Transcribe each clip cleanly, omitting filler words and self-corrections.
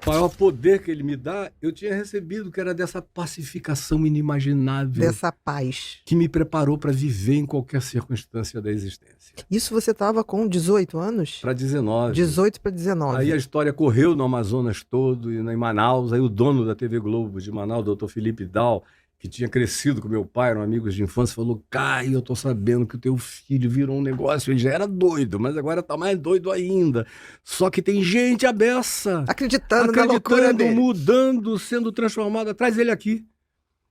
maior poder que ele me dá, eu tinha recebido, que era dessa pacificação inimaginável. Dessa paz. Que me preparou para viver em qualquer circunstância da existência. Isso você estava com 18 anos? Para 19. 18 para 19. Aí a história correu no Amazonas todo, e em Manaus. Aí o dono da TV Globo de Manaus, o Dr. Felipe Dal, que tinha crescido com meu pai, eram amigos de infância, falou: Caio, eu tô sabendo que o teu filho virou um negócio. Ele já era doido, mas agora tá mais doido ainda. Só que tem gente à beça. Acreditando na loucura dele. Mudando, sendo transformada. Traz ele aqui.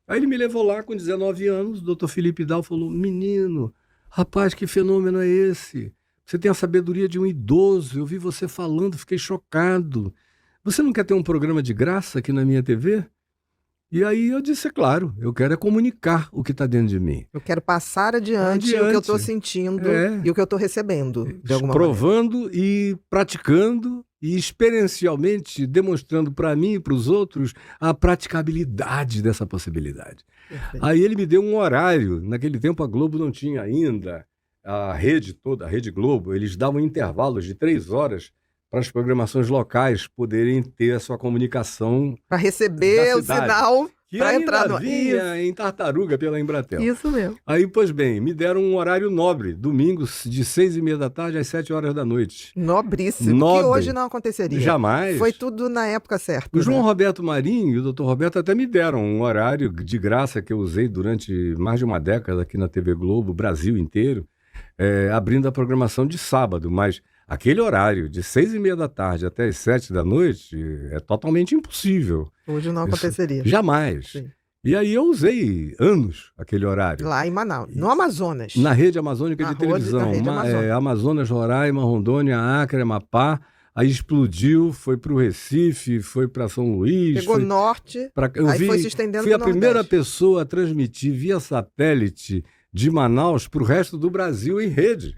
Aí ele me levou lá com 19 anos, o Dr. Felipe Dal falou: menino, rapaz, que fenômeno é esse? Você tem a sabedoria de um idoso, eu vi você falando, fiquei chocado. Você não quer ter um programa de graça aqui na minha TV? E aí eu disse: é claro, eu quero é comunicar o que está dentro de mim. Eu quero passar adiante o que eu estou sentindo e o que eu estou recebendo, de alguma provando maneira. E praticando e experiencialmente demonstrando para mim e para os outros a praticabilidade dessa possibilidade. Perfeito. Aí ele me deu um horário. Naquele tempo a Globo não tinha ainda a rede toda, a Rede Globo. Eles davam intervalos de 3 horas para as programações locais poderem ter a sua comunicação. Para receber o sinal, para entrar no... vinha em tartaruga pela Embratel. Isso mesmo. Aí, pois bem, me deram um horário nobre, domingos de 6h30 da tarde às 7 horas da noite. Nobríssimo, Nobre. Que hoje não aconteceria. Jamais. Foi tudo na época certa. O João Roberto Marinho e o Dr. Roberto até me deram um horário de graça que eu usei durante mais de uma década aqui na TV Globo, Brasil inteiro, abrindo a programação de sábado, mas aquele horário de 6h30 da tarde até as 7 da noite é totalmente impossível. Hoje não aconteceria. Jamais. Sim. E aí eu usei anos aquele horário. Lá em Manaus, no Amazonas. Na rede amazônica de televisão. Amazonas, Roraima, Rondônia, Acre, Amapá. Aí explodiu, foi para o Recife, foi para São Luís. Pegou norte, foi se estendendo fui a primeira pessoa a transmitir via satélite de Manaus para o resto do Brasil em rede,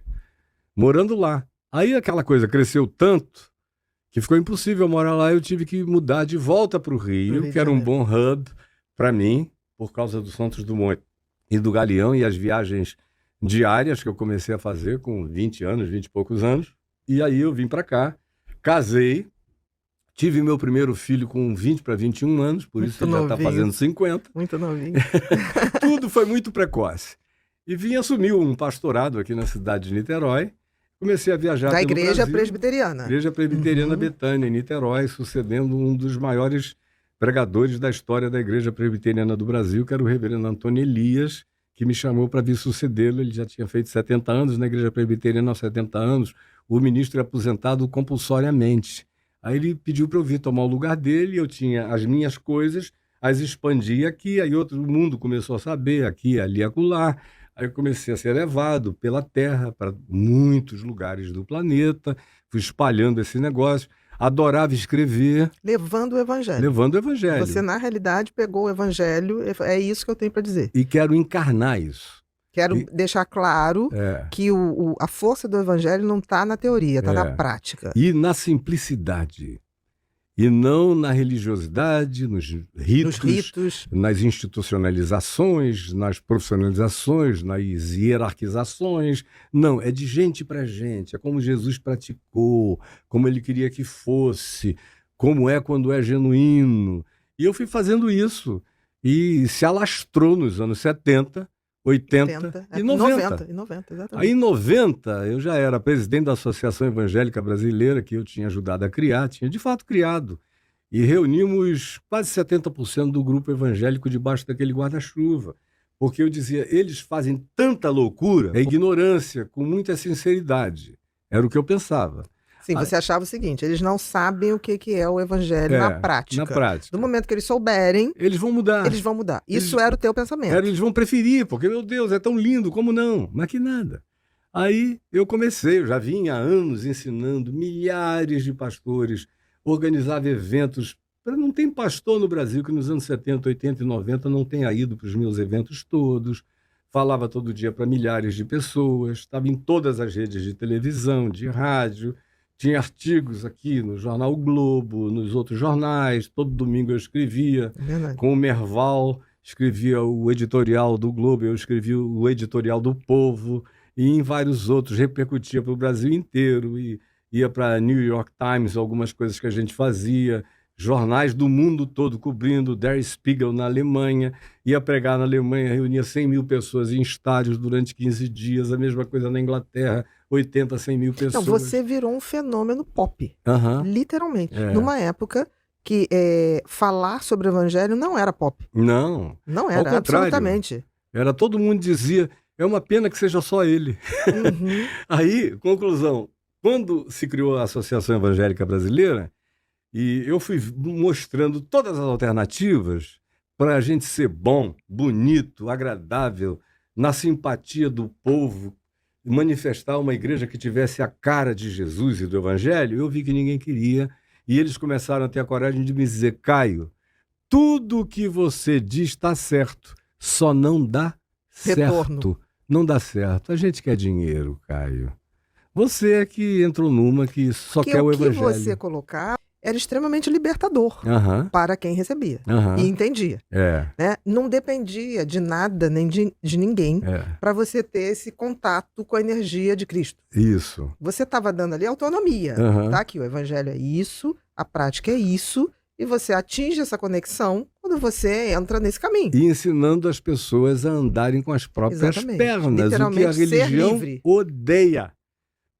morando lá. Aí aquela coisa cresceu tanto que ficou impossível morar lá. Eu tive que mudar de volta para o Rio, que era um bom hub para mim, por causa do Santos Dumont e do Galeão e as viagens diárias que eu comecei a fazer com 20 anos, 20 e poucos anos. E aí eu vim para cá, casei, tive meu primeiro filho com 20 para 21 anos, por isso ele já está fazendo 50. Muito novinho. Tudo foi muito precoce. E vim assumir um pastorado aqui na cidade de Niterói. Comecei a viajar da pelo Igreja Brasil, Presbiteriana. Igreja Presbiteriana Betânia, em Niterói, sucedendo um dos maiores pregadores da história da Igreja Presbiteriana do Brasil, que era o reverendo Antônio Elias, que me chamou para vir sucedê-lo. Ele já tinha feito 70 anos na Igreja Presbiteriana, aos 70 anos. O ministro é aposentado compulsoriamente. Aí ele pediu para eu vir tomar o lugar dele, eu tinha as minhas coisas, as expandi aqui, aí outro mundo começou a saber, aqui, ali, acolá. Aí eu comecei a ser levado pela Terra para muitos lugares do planeta, fui espalhando esse negócio, adorava escrever. Levando o Evangelho. Levando o Evangelho. Você, na realidade, pegou o Evangelho, é isso que eu tenho para dizer. E quero encarnar isso. Quero deixar claro que a força do Evangelho não está na teoria, está na prática. E na simplicidade. E não na religiosidade, nos ritos, nas institucionalizações, nas profissionalizações, nas hierarquizações. Não, é de gente para gente, é como Jesus praticou, como ele queria que fosse, como é quando é genuíno. E eu fui fazendo isso e se alastrou nos anos 70, 80 e 90. Exatamente. Aí em 90 eu já era presidente da Associação Evangélica Brasileira, que eu tinha ajudado a criar, tinha de fato criado. E reunimos quase 70% do grupo evangélico debaixo daquele guarda-chuva. Porque eu dizia, eles fazem tanta loucura, é ignorância, com muita sinceridade. Era o que eu pensava. Sim, você achava o seguinte, eles não sabem o que é o Evangelho na prática. Na prática. No momento que eles souberem... Eles vão mudar. Eles vão mudar. Isso era o teu pensamento. Eles vão preferir, porque, meu Deus, é tão lindo, como não? Mas que nada. Aí eu comecei, eu já vinha há anos ensinando milhares de pastores, organizava eventos. Não tem pastor no Brasil que nos anos 70, 80 e 90 não tenha ido para os meus eventos todos. Falava todo dia para milhares de pessoas, estava em todas as redes de televisão, de rádio. Tinha artigos aqui no Jornal o Globo, nos outros jornais. Todo domingo eu escrevia. Com o Merval, escrevia o editorial do Globo, eu escrevia o editorial do Povo, e em vários outros, repercutia para o Brasil inteiro, e ia para New York Times, algumas coisas que a gente fazia, jornais do mundo todo cobrindo, Der Spiegel na Alemanha, ia pregar na Alemanha, reunia 100 mil pessoas em estádios durante 15 dias, a mesma coisa na Inglaterra, 80, 100 mil pessoas. Então, você virou um fenômeno pop, literalmente, numa época que falar sobre o evangelho não era pop. Não. Não era, absolutamente. Era, todo mundo dizia, é uma pena que seja só ele. Uhum. Aí, conclusão, quando se criou a Associação Evangélica Brasileira, e eu fui mostrando todas as alternativas para a gente ser bom, bonito, agradável, na simpatia do povo, manifestar uma igreja que tivesse a cara de Jesus e do Evangelho, eu vi que ninguém queria. E eles começaram a ter a coragem de me dizer, Caio, tudo o que você diz está certo, só não dá certo. Não dá certo. A gente quer dinheiro, Caio. Você é que entrou numa que só quer o Evangelho. O que você colocar era extremamente libertador para quem recebia e entendia. Né? Não dependia de nada nem de ninguém para você ter esse contato com a energia de Cristo. Isso. Você estava dando ali autonomia, tá? Que o Evangelho é isso, a prática é isso, e você atinge essa conexão quando você entra nesse caminho. E ensinando as pessoas a andarem com as próprias pernas, o que a religião odeia.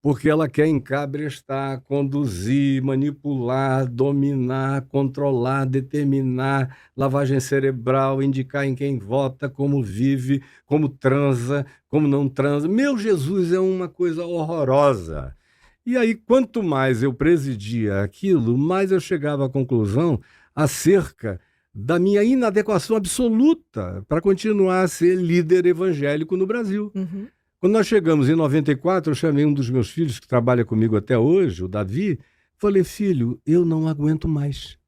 Porque ela quer encabrestar, conduzir, manipular, dominar, controlar, determinar, lavagem cerebral, indicar em quem vota, como vive, como transa, como não transa. Meu Jesus, é uma coisa horrorosa. E aí, quanto mais eu presidia aquilo, mais eu chegava à conclusão acerca da minha inadequação absoluta para continuar a ser líder evangélico no Brasil. Quando nós chegamos em 94, eu chamei um dos meus filhos, que trabalha comigo até hoje, o Davi, falei, filho, eu não aguento mais.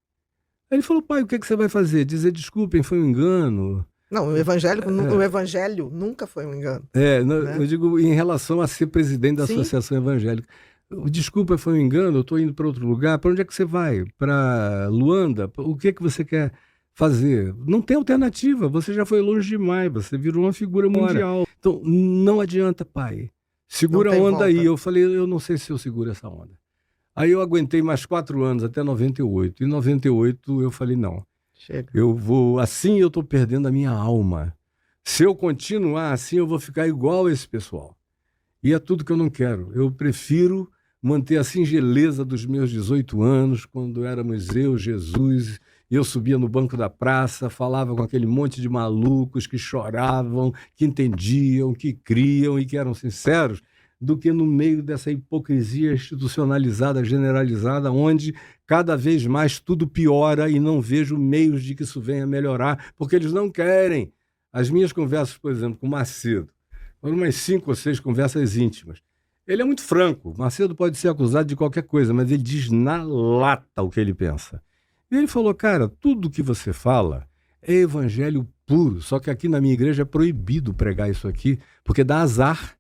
Aí ele falou, pai, o que você vai fazer? Dizer, desculpem, foi um engano. Não, o evangelho nunca foi um engano. Né? Eu digo em relação a ser presidente da Associação Evangélica. Desculpa, foi um engano, eu estou indo para outro lugar. Para onde é que você vai? Para Luanda? O que você quer fazer? Não tem alternativa, você já foi longe demais, você virou uma figura mundial. Então, não adianta, pai. Segura a onda aí. Eu falei, eu não sei se eu seguro essa onda. Aí eu aguentei mais 4 anos, até 98. Em 98 eu falei, não. Chega. Eu vou, assim eu estou perdendo a minha alma. Se eu continuar assim, eu vou ficar igual a esse pessoal. E é tudo que eu não quero. Eu prefiro manter a singeleza dos meus 18 anos, quando éramos eu, Jesus. Eu subia no banco da praça, falava com aquele monte de malucos que choravam, que entendiam, que criam e que eram sinceros, do que no meio dessa hipocrisia institucionalizada, generalizada, onde cada vez mais tudo piora e não vejo meios de que isso venha a melhorar, porque eles não querem. As minhas conversas, por exemplo, com o Macedo, foram umas 5 ou 6 conversas íntimas. Ele é muito franco. Macedo pode ser acusado de qualquer coisa, mas ele diz na lata o que ele pensa. E ele falou, cara, tudo que você fala é evangelho puro, só que aqui na minha igreja é proibido pregar isso aqui, porque dá azar.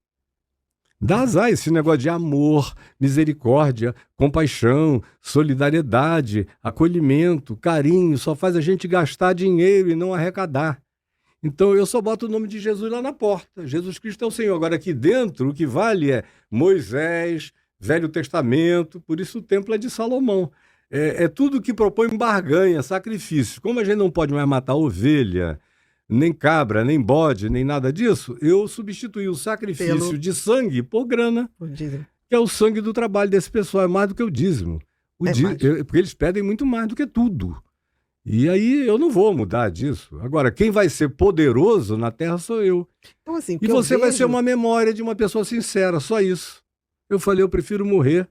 Dá azar esse negócio de amor, misericórdia, compaixão, solidariedade, acolhimento, carinho, só faz a gente gastar dinheiro e não arrecadar. Então eu só boto o nome de Jesus lá na porta. Jesus Cristo é o Senhor. Agora aqui dentro o que vale é Moisés, Velho Testamento, por isso o templo é de Salomão. É tudo que propõe barganha, sacrifício. Como a gente não pode mais matar ovelha, nem cabra, nem bode, nem nada disso, eu substituí o sacrifício de sangue por grana, que é o sangue do trabalho desse pessoal. É mais do que o dízimo. Porque eles pedem muito mais do que tudo. E aí eu não vou mudar disso. Agora, quem vai ser poderoso na Terra sou eu. Então, assim, e você vai ser uma memória de uma pessoa sincera, só isso. Eu falei, eu prefiro morrer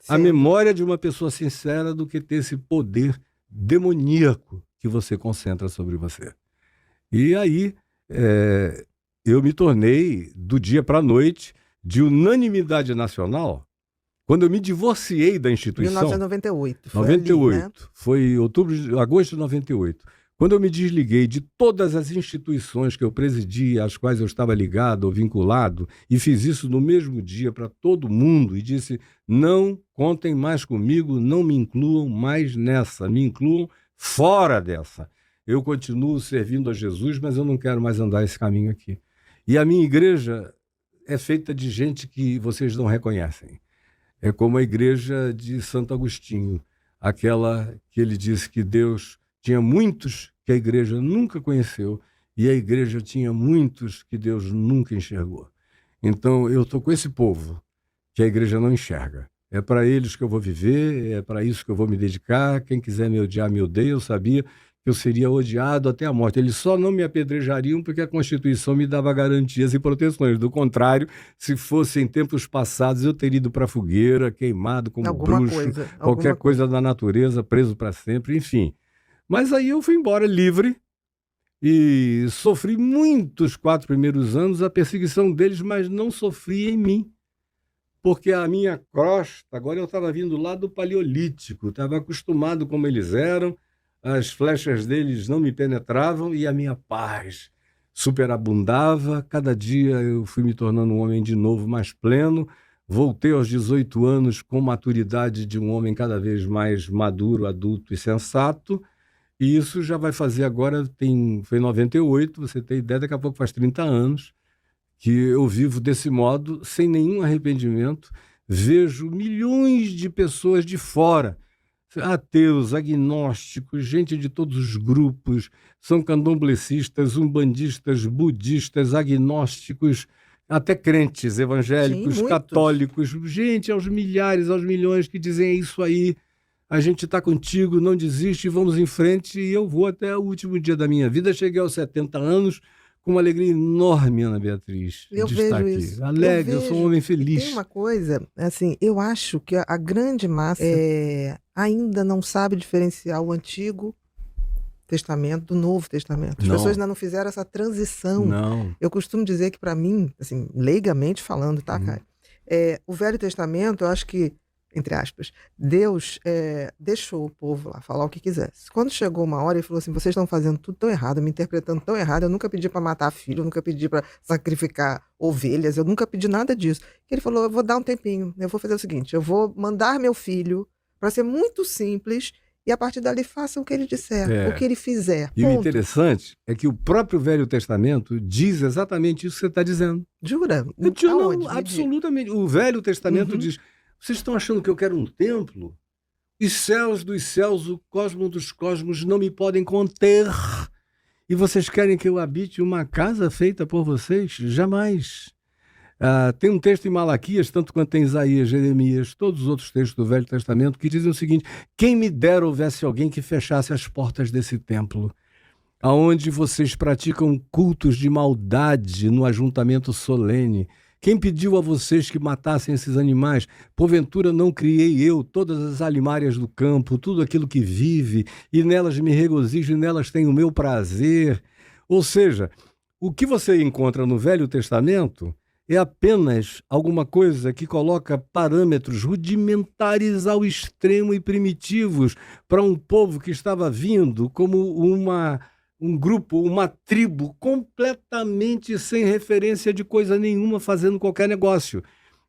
a memória de uma pessoa sincera do que ter esse poder demoníaco que você concentra sobre você. E aí eu me tornei, do dia para a noite, de unanimidade nacional, quando eu me divorciei da instituição. 1998. Foi 98. Ali, né? Foi agosto de 98. Quando eu me desliguei de todas as instituições que eu presidi, às quais eu estava ligado ou vinculado, e fiz isso no mesmo dia para todo mundo, e disse, não contem mais comigo, não me incluam mais nessa, me incluam fora dessa. Eu continuo servindo a Jesus, mas eu não quero mais andar esse caminho aqui. E a minha igreja é feita de gente que vocês não reconhecem. É como a igreja de Santo Agostinho. aquela que ele disse que Deus tinha muitos que a igreja nunca conheceu e a igreja tinha muitos que Deus nunca enxergou. Então, eu estou com esse povo que a igreja não enxerga. É para eles que eu vou viver, é para isso que eu vou me dedicar. Quem quiser me odiar, me odeia. Eu sabia que eu seria odiado até a morte. Eles só não me apedrejariam porque a Constituição me dava garantias e proteções. Do contrário, se fosse em tempos passados, eu teria ido para a fogueira, queimado como bruxo, qualquer coisa da natureza, preso para sempre, enfim. Mas aí eu fui embora livre e sofri muitos 4 primeiros anos a perseguição deles, mas não sofri em mim. Porque a minha crosta, agora eu estava vindo lá do Paleolítico, estava acostumado como eles eram, as flechas deles não me penetravam e a minha paz superabundava. Cada dia eu fui me tornando um homem de novo mais pleno, voltei aos 18 anos com maturidade de um homem cada vez mais maduro, adulto e sensato, e isso já vai fazer agora, foi em 98, você tem ideia, daqui a pouco faz 30 anos, que eu vivo desse modo, sem nenhum arrependimento. Vejo milhões de pessoas de fora, ateus, agnósticos, gente de todos os grupos, são candomblecistas, umbandistas, budistas, agnósticos, até crentes, evangélicos, sim, católicos, gente aos milhares, aos milhões que dizem é isso aí, a gente está contigo, não desiste, vamos em frente, e eu vou até o último dia da minha vida. Cheguei aos 70 anos, com uma alegria enorme, Ana Beatriz, de estar aqui. Isso. Alegre, eu sou um homem feliz. Tem uma coisa, assim, eu acho que a grande massa ainda não sabe diferenciar o Antigo Testamento do Novo Testamento. As pessoas ainda não fizeram essa transição. Não. Eu costumo dizer que, para mim, assim, leigamente falando, tá, Caio? O Velho Testamento, eu acho que, entre aspas, Deus deixou o povo lá falar o que quisesse. Quando chegou uma hora, ele falou assim, vocês estão fazendo tudo tão errado, me interpretando tão errado, eu nunca pedi para matar filho, eu nunca pedi para sacrificar ovelhas, eu nunca pedi nada disso. Ele falou, eu vou dar um tempinho, eu vou fazer o seguinte, eu vou mandar meu filho para ser muito simples e a partir dali faça o que ele disser, o que ele fizer. E ponto. O interessante é que o próprio Velho Testamento diz exatamente isso que você está dizendo. Jura? Não, absolutamente. O Velho Testamento diz... Vocês estão achando que eu quero um templo? Os céus dos céus, o cosmos dos cosmos não me podem conter. E vocês querem que eu habite uma casa feita por vocês? Jamais. Tem um texto em Malaquias, tanto quanto em Isaías, Jeremias, todos os outros textos do Velho Testamento, que dizem o seguinte, quem me dera houvesse alguém que fechasse as portas desse templo, aonde vocês praticam cultos de maldade no ajuntamento solene. Quem pediu a vocês que matassem esses animais? Porventura não criei eu todas as alimárias do campo, tudo aquilo que vive, e nelas me regozijo, e nelas tenho o meu prazer. Ou seja, o que você encontra no Velho Testamento é apenas alguma coisa que coloca parâmetros rudimentares ao extremo e primitivos para um povo que estava vindo como um grupo, uma tribo completamente sem referência de coisa nenhuma, fazendo qualquer negócio.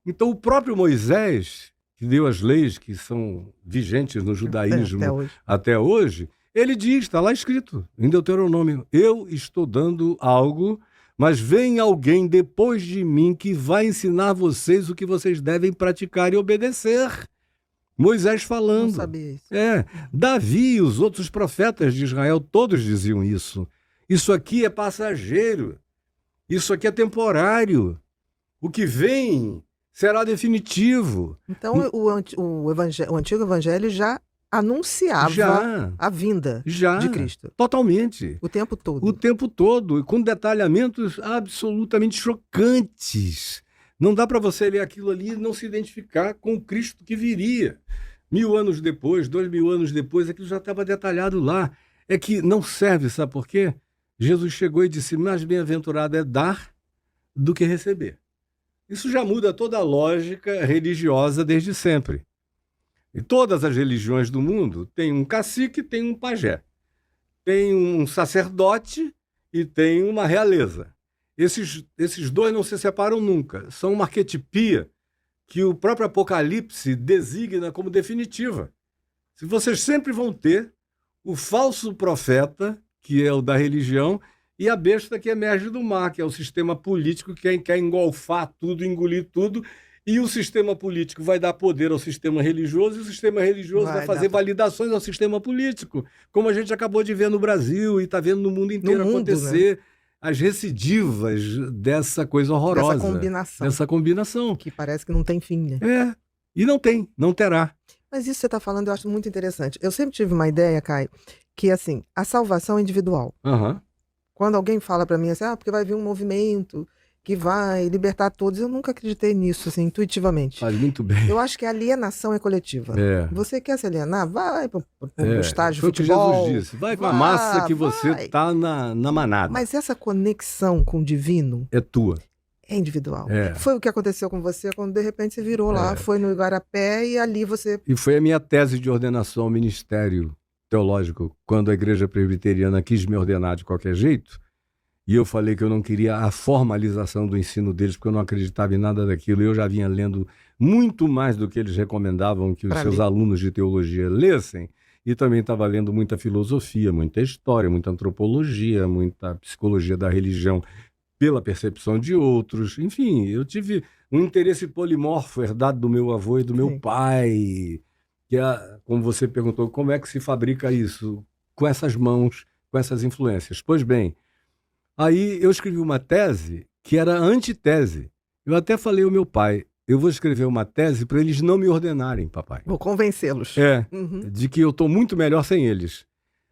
Então, o próprio Moisés, que deu as leis que são vigentes no judaísmo até hoje, ele diz, está lá escrito, em Deuteronômio, eu estou dando algo, mas vem alguém depois de mim que vai ensinar vocês o que vocês devem praticar e obedecer. Moisés falando. Não sabia isso. Davi e os outros profetas de Israel, todos diziam isso. Isso aqui é passageiro. Isso aqui é temporário. O que vem será definitivo. Então, o Antigo Evangelho já anunciava a vinda de Cristo. Totalmente. O tempo todo. O tempo todo, e com detalhamentos absolutamente chocantes. Não dá para você ler aquilo ali e não se identificar com o Cristo que viria. 1000 anos depois, 2000 anos depois, aquilo já estava detalhado lá. É que não serve, sabe por quê? Jesus chegou e disse, mais bem-aventurado é dar do que receber. Isso já muda toda a lógica religiosa desde sempre. E todas as religiões do mundo têm um cacique e tem um pajé. Tem um sacerdote e tem uma realeza. Esses dois não se separam nunca. São uma arquetipia que o próprio Apocalipse designa como definitiva. Se vocês sempre vão ter o falso profeta, que é o da religião, e a besta que emerge do mar, que é o sistema político que quer engolfar tudo, engolir tudo, E o sistema político vai dar poder ao sistema religioso, e o sistema religioso vai fazer validações ao sistema político, como a gente acabou de ver no Brasil e está vendo no mundo inteiro acontecer, né? As recidivas dessa coisa horrorosa. Dessa combinação. Que parece que não tem fim, né? E não terá. Mas isso que você está falando eu acho muito interessante. Eu sempre tive uma ideia, Caio, que assim, a salvação é individual. Quando alguém fala para mim assim, porque vai vir um movimento que vai libertar todos, eu nunca acreditei nisso, assim, intuitivamente. Faz muito bem. Eu acho que a alienação é coletiva. Você quer se alienar? Vai para o estágio de futebol. O que Jesus disse, vai com a massa que você está na manada. Mas essa conexão com o divino... é tua. É individual. Foi o que aconteceu com você quando de repente você virou lá, foi no Igarapé e ali você... E foi a minha tese de ordenação ao ministério teológico, quando a igreja presbiteriana quis me ordenar de qualquer jeito, e eu falei que eu não queria a formalização do ensino deles, porque eu não acreditava em nada daquilo. Eu já vinha lendo muito mais do que eles recomendavam que os seus alunos de teologia lessem, e também estava lendo muita filosofia, muita história, muita antropologia, muita psicologia da religião, pela percepção de outros. Enfim, eu tive um interesse polimorfo herdado do meu avô e do meu pai, que é, como você perguntou, como é que se fabrica isso? Com essas mãos, com essas influências. Pois bem, aí eu escrevi uma tese que era antitese. Eu até falei ao meu pai, eu vou escrever uma tese para eles não me ordenarem, papai. Vou convencê-los. De que eu estou muito melhor sem eles.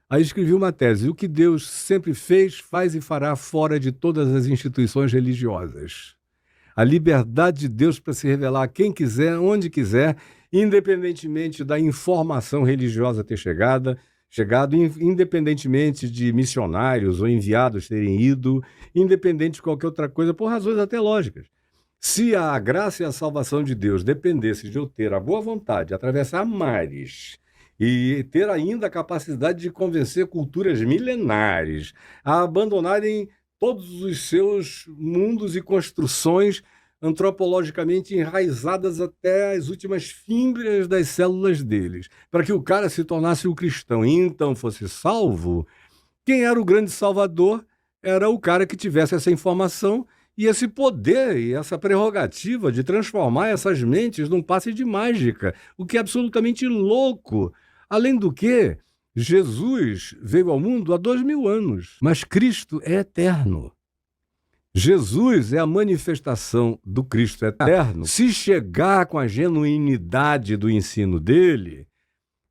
Aí escrevi uma tese, o que Deus sempre fez, faz e fará fora de todas as instituições religiosas. A liberdade de Deus para se revelar a quem quiser, onde quiser, independentemente da informação religiosa ter chegado, independentemente de missionários ou enviados terem ido, independente de qualquer outra coisa, por razões até lógicas. Se a graça e a salvação de Deus dependesse de eu ter a boa vontade de atravessar mares e ter ainda a capacidade de convencer culturas milenares a abandonarem todos os seus mundos e construções antropologicamente enraizadas até as últimas fibras das células deles, para que o cara se tornasse um cristão e então fosse salvo, quem era o grande salvador era o cara que tivesse essa informação e esse poder e essa prerrogativa de transformar essas mentes num passe de mágica, o que é absolutamente louco. Além do que, Jesus veio ao mundo há 2000 anos, mas Cristo é eterno. Jesus é a manifestação do Cristo eterno. Se chegar com a genuinidade do ensino dele,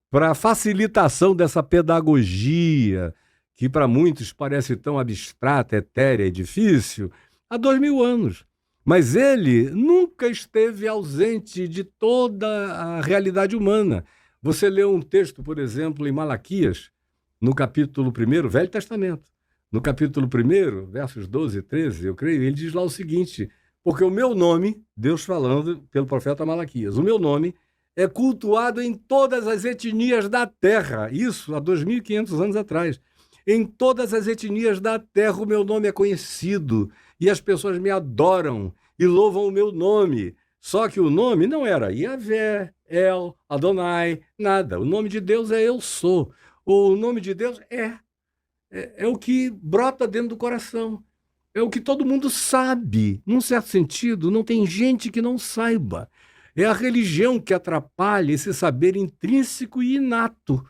para a facilitação dessa pedagogia, que para muitos parece tão abstrata, etérea e difícil, há 2000 anos. Mas ele nunca esteve ausente de toda a realidade humana. Você lê um texto, por exemplo, em Malaquias, no capítulo 1, Velho Testamento. No capítulo 1, versos 12 e 13, eu creio, ele diz lá o seguinte, porque o meu nome, Deus falando pelo profeta Malaquias, o meu nome é cultuado em todas as etnias da terra. Isso há 2.500 anos atrás. Em todas as etnias da terra o meu nome é conhecido e as pessoas me adoram e louvam o meu nome. Só que o nome não era Yahvé, El, Adonai, nada. O nome de Deus é Eu Sou. O nome de Deus é o que brota dentro do coração. É o que todo mundo sabe. Num certo sentido, não tem gente que não saiba. É a religião que atrapalha esse saber intrínseco e inato,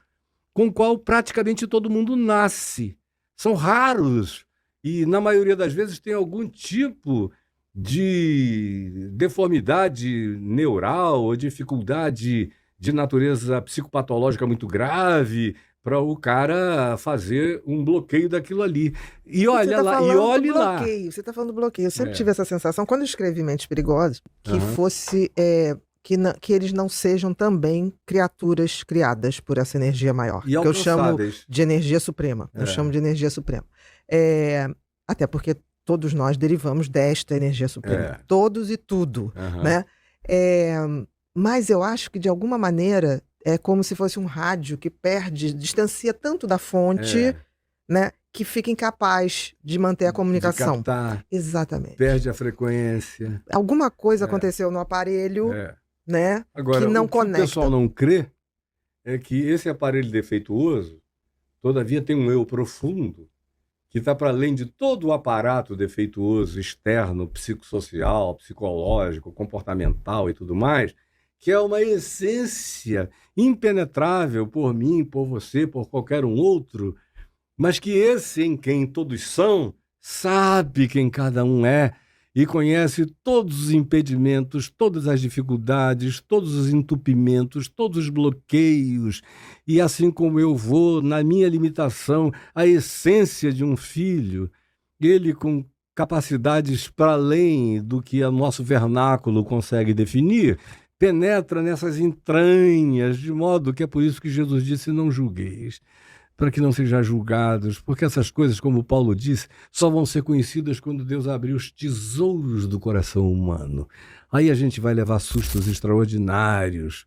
com o qual praticamente todo mundo nasce. São raros e, na maioria das vezes, tem algum tipo de deformidade neural ou dificuldade de natureza psicopatológica muito grave para o cara fazer um bloqueio daquilo ali. E olha lá, e olhe lá. Você está falando do bloqueio. Eu sempre tive essa sensação, quando eu escrevi Mentes Perigosas, que fosse... Que eles não sejam também criaturas criadas por essa energia maior. Que eu chamo de energia suprema. Eu chamo de energia suprema. Até porque todos nós derivamos desta energia suprema. Todos e tudo. Né? Mas eu acho que, de alguma maneira, é como se fosse um rádio que distancia tanto da fonte, né, que fica incapaz de manter a comunicação. De captar, exatamente. Perde a frequência. Alguma coisa aconteceu no aparelho, né, agora, que não conecta. O que o pessoal não crê é que esse aparelho defeituoso, todavia, tem um eu profundo que está para além de todo o aparato defeituoso, externo, psicossocial, psicológico, comportamental e tudo mais, que é uma essência impenetrável por mim, por você, por qualquer um outro, mas que esse em quem todos são, sabe quem cada um é e conhece todos os impedimentos, todas as dificuldades, todos os entupimentos, todos os bloqueios. E assim como eu vou, na minha limitação, a essência de um filho, ele com capacidades para além do que o nosso vernáculo consegue definir, penetra nessas entranhas, de modo que é por isso que Jesus disse: não julgueis, para que não sejam julgados, porque essas coisas, como Paulo disse, só vão ser conhecidas quando Deus abrir os tesouros do coração humano. Aí a gente vai levar sustos extraordinários,